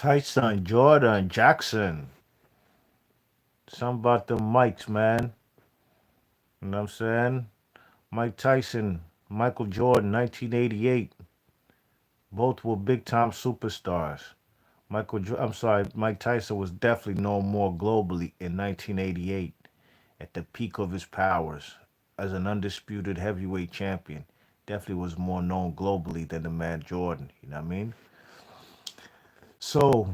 Tyson, Jordan, Jackson. Something about the mics, man. You know what I'm saying? Mike Tyson, Michael Jordan, 1988. Both were big time superstars. I'm sorry, Mike Tyson was definitely known more globally in 1988 at the peak of his powers as an undisputed heavyweight champion. Definitely was more known globally than the man Jordan. You know what I mean? So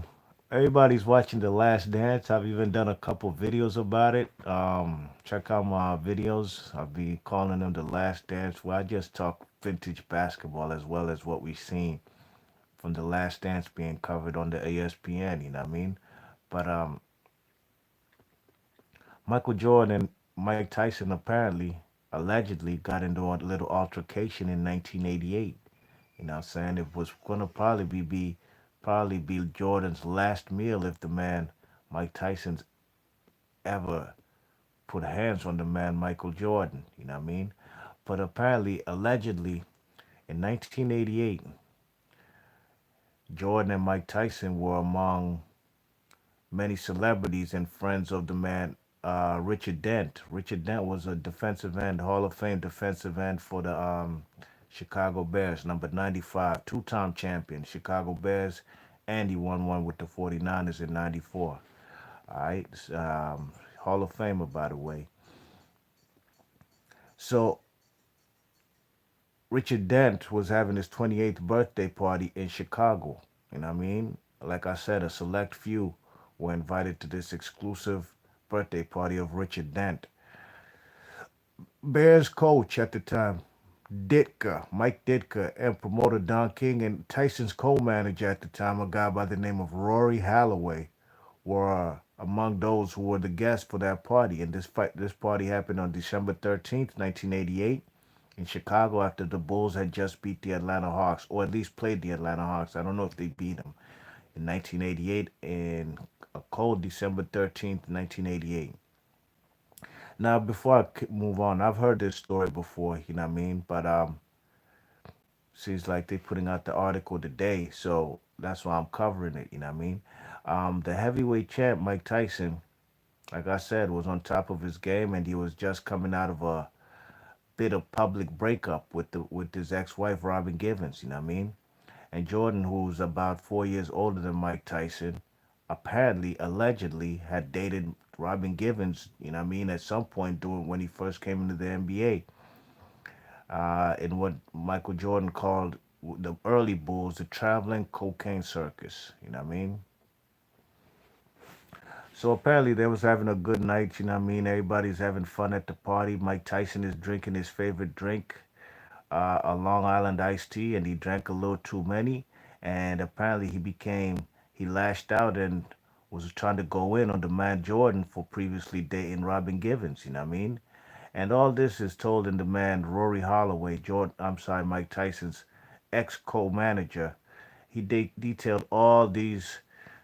everybody's watching The Last Dance. I've even done a couple videos about it. Check out my videos. I'll be calling them The Last Dance, where I just talk vintage basketball as well as what we've seen from The Last Dance being covered on the ESPN. You know what I mean? But Michael Jordan and Mike Tyson apparently, allegedly, got into a little altercation in 1988. You know what I'm saying? It was gonna probably be Jordan's last meal if the man Mike Tyson's ever put hands on the man Michael Jordan. You know what I mean? But apparently, allegedly, in 1988, Jordan and Mike Tyson were among many celebrities and friends of the man Richard Dent. Richard Dent was a defensive end, Hall of Fame defensive end for the Chicago Bears, number 95, two-time champion, Chicago Bears, and he won one with the 49ers in 94. All right, Hall of Famer, by the way. So Richard Dent was having his 28th birthday party in Chicago. You know what I mean? Like I said, a select few were invited to this exclusive birthday party of Richard Dent. Bears coach at the time, Mike Ditka, and promoter Don King, and Tyson's co-manager at the time, a guy by the name of Rory Halloway, were among those who were the guests for that party. And this party happened on December 13th, 1988, in Chicago after the Bulls had just beat the Atlanta Hawks, or at least played the Atlanta Hawks. I don't know if they beat them in 1988 in a cold December 13th, 1988. Now, before move on, I've heard this story before, you know what I mean? But seems like they're putting out the article today, so that's why I'm covering it, you know what I mean? The heavyweight champ, Mike Tyson, like I said, was on top of his game, and he was just coming out of a bit of public breakup with his ex-wife, Robin Givens, you know what I mean? And Jordan, who's about 4 years older than Mike Tyson, apparently, allegedly, had dated Robin Givens, you know what I mean, at some point during when he first came into the NBA, in what Michael Jordan called the early Bulls, the traveling cocaine circus, you know what I mean? So apparently they was having a good night, you know what I mean? Everybody's having fun at the party. Mike Tyson is drinking his favorite drink, a Long Island iced tea, and he drank a little too many. And apparently he lashed out and was trying to go in on the man Jordan for previously dating Robin Givens, you know what I mean? And all this is told in the man Rory Holloway, Mike Tyson's ex co-manager. He detailed all these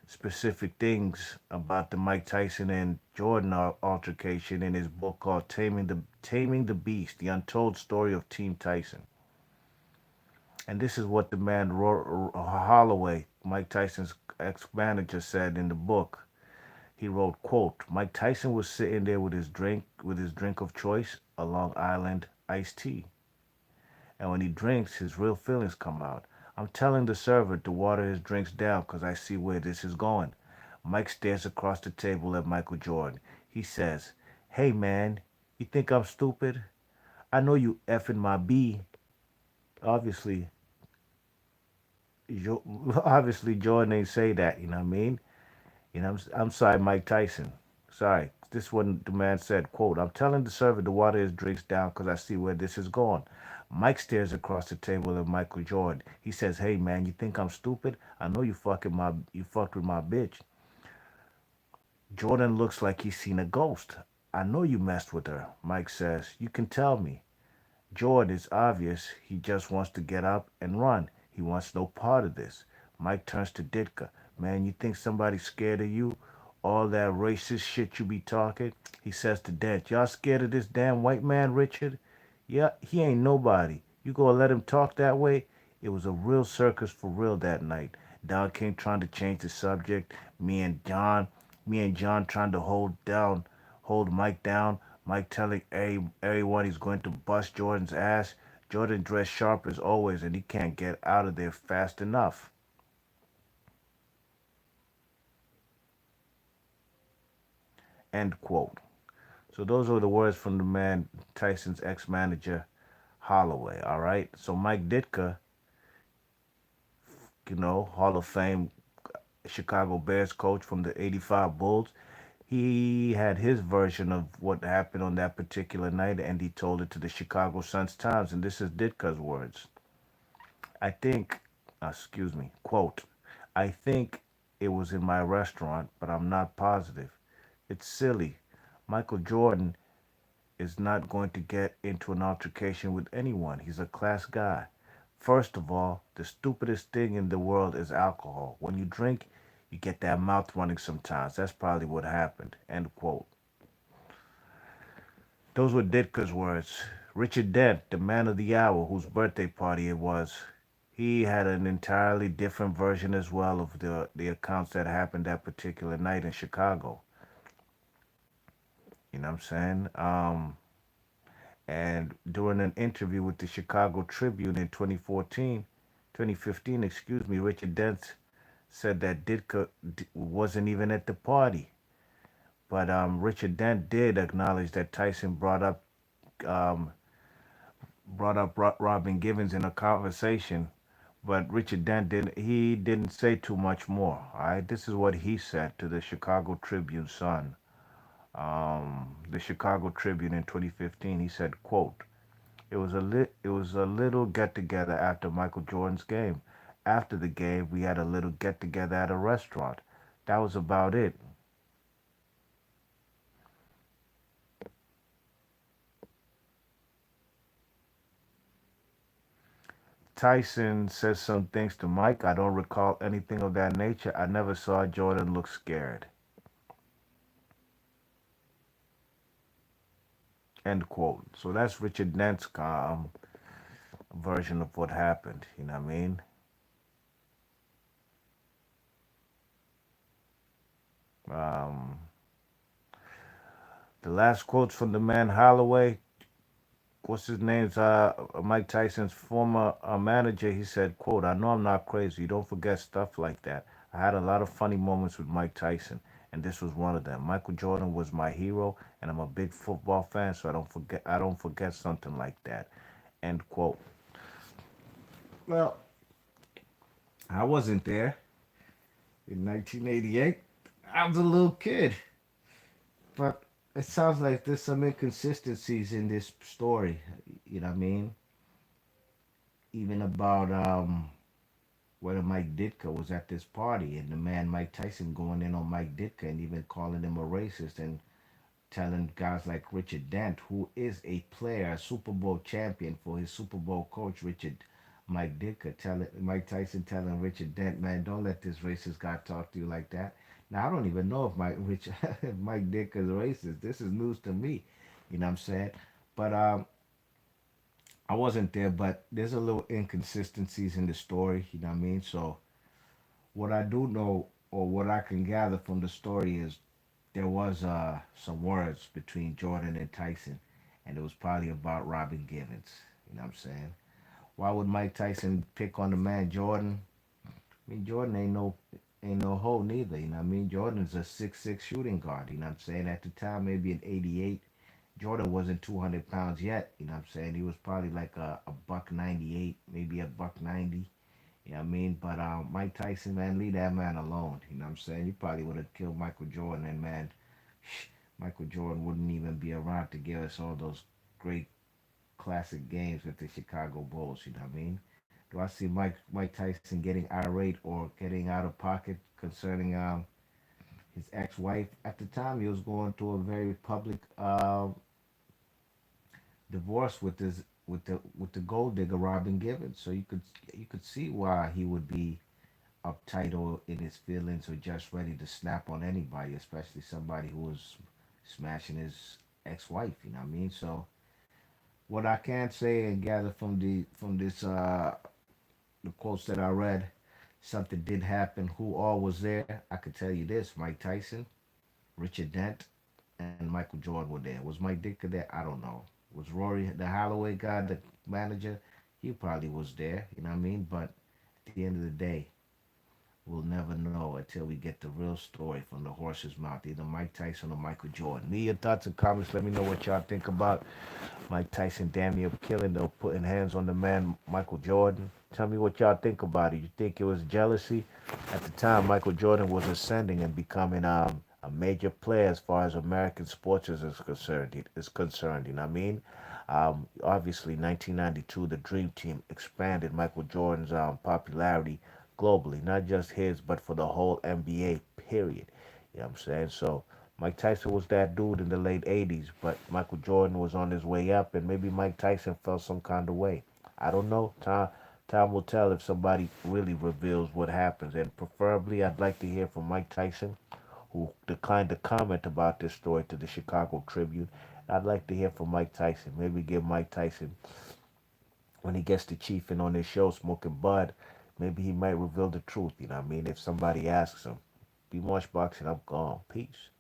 specific things about the Mike Tyson and Jordan altercation in his book called Taming the Beast: The Untold Story of Team Tyson. And this is what the man Holloway, Mike Tyson's ex-manager, said in the book. He wrote, quote, Mike Tyson was sitting there with his drink of choice, a Long Island iced tea. And when he drinks, his real feelings come out. I'm telling the server to water his drinks down because I see where this is going. Mike stares across the table at Michael Jordan. He says, hey man, you think I'm stupid? I know you effing my B. Obviously, obviously Jordan ain't say that, you know what I mean? I'm sorry, Mike Tyson. Sorry. This one, the man said, quote, I'm telling the server to water his drinks down because I see where this is going. Mike stares across the table at Michael Jordan. He says, hey, man, you think I'm stupid? I know you fucked with my bitch. Jordan looks like he's seen a ghost. I know you messed with her. Mike says, you can tell me. Jordan, it's obvious he just wants to get up and run. He wants no part of this. Mike turns to Ditka. Man, you think somebody's scared of you? All that racist shit you be talking? He says to Dent, y'all scared of this damn white man, Richard? Yeah, he ain't nobody. You gonna let him talk that way? It was a real circus for real that night. Don King trying to change the subject. Me and John, me and John trying to hold Mike down. Mike telling everyone he's going to bust Jordan's ass. Jordan dressed sharp as always, and he can't get out of there fast enough. End quote. So those are the words from the man, Tyson's ex-manager, Holloway. All right. So Mike Ditka, Hall of Fame Chicago Bears coach from the '85 Bulls. He had his version of what happened on that particular night, and he told it to the Chicago Sun-Times. And this is Ditka's words. I think, excuse me, quote, I think it was in my restaurant, but I'm not positive. It's silly. Michael Jordan is not going to get into an altercation with anyone. He's a class guy. First of all, the stupidest thing in the world is alcohol. When you drink, you get that mouth running sometimes. That's probably what happened. End quote. Those were Ditka's words. Richard Dent, the man of the hour, whose birthday party it was, he had an entirely different version as well of the accounts that happened that particular night in Chicago. You know what I'm saying? And during an interview with the Chicago Tribune in 2015, excuse me, Richard Dent said that Ditka wasn't even at the party. But Richard Dent did acknowledge that Tyson um, Robin Givens in a conversation, but Richard Dent didn't say too much more. All right, this is what he said to the Chicago Tribune Sun. The Chicago Tribune in 2015. He said, "quote It was a little get together after Michael Jordan's game. After the game, we had a little get together at a restaurant. That was about it." Tyson says some things to Mike. I don't recall anything of that nature. I never saw Jordan look scared. End quote. So that's Richard Dent's version of what happened. You know what I mean? Um, the last quotes from the man Holloway. What's his name's Mike Tyson's former manager. He said, "quote I know I'm not crazy. Don't forget stuff like that. I had a lot of funny moments with Mike Tyson, and this was one of them. Michael Jordan was my hero, and I'm a big football fan, so I don't forget something like that." End quote. Well, I wasn't there in 1988. I was a little kid, but it sounds like there's some inconsistencies in this story. You know what I mean? Even about whether Mike Ditka was at this party and the man Mike Tyson going in on Mike Ditka and even calling him a racist and telling guys like Richard Dent, who is a player, a Super Bowl champion for his Super Bowl coach, Mike Ditka, telling Mike Tyson telling Richard Dent, man, don't let this racist guy talk to you like that. Now I don't even know if Mike Ditka is racist. This is news to me. You know what I'm saying? But I wasn't there, but there's a little inconsistencies in the story. You know what I mean? So what I do know, or what I can gather from the story, is there was some words between Jordan and Tyson, and it was probably about Robin Givens. You know what I'm saying? Why would Mike Tyson pick on the man Jordan? I mean, Jordan ain't no hoe neither. You know what I mean? Jordan's a 6'6" shooting guard. You know what I'm saying? At the time, maybe in '88, Jordan wasn't 200 pounds yet. You know what I'm saying? He was probably like a buck 98, maybe a buck 90. You know what I mean? But Mike Tyson, man, leave that man alone. You know what I'm saying? He probably would have killed Michael Jordan, and man, Michael Jordan wouldn't even be around to give us all those great classic games with the Chicago Bulls. You know what I mean? Do I see Mike Tyson getting irate or getting out of pocket concerning his ex-wife? At the time, he was going through a very public divorce with the gold digger Robin Givens. So you could see why he would be uptight or in his feelings or just ready to snap on anybody, especially somebody who was smashing his ex-wife. You know what I mean? So what I can say and gather from this the quotes that I read something did happen. Who all was there? I could tell you this: Mike Tyson, Richard Dent, and Michael Jordan were there. Was Mike Dicker there? I don't know. Was Rory the Holloway guy, the manager? He probably was there. You know what I mean? But at the end of the day, we'll never know until we get the real story from the horse's mouth, either Mike Tyson or Michael Jordan. Leave your thoughts and comments. Let me know what y'all think about Mike Tyson damn near killing though, putting hands on the man Michael Jordan. Tell me what y'all think about it. You think it was jealousy? At the time, Michael Jordan was ascending and becoming a major player as far as American sports is concerned. Is concerned, you know what I mean? Obviously, 1992, the Dream Team expanded Michael Jordan's popularity globally, not just his, but for the whole NBA. Period. You know what I'm saying? So Mike Tyson was that dude in the late 80s, but Michael Jordan was on his way up, and maybe Mike Tyson felt some kind of way. I don't know. Time will tell if somebody really reveals what happens. And preferably, I'd like to hear from Mike Tyson, who declined to comment about this story to the Chicago Tribune. I'd like to hear from Mike Tyson. Maybe give Mike Tyson, when he gets to chiefing on his show, smoking bud, maybe he might reveal the truth. You know what I mean? If somebody asks him, be much boxing, I'm gone. Peace.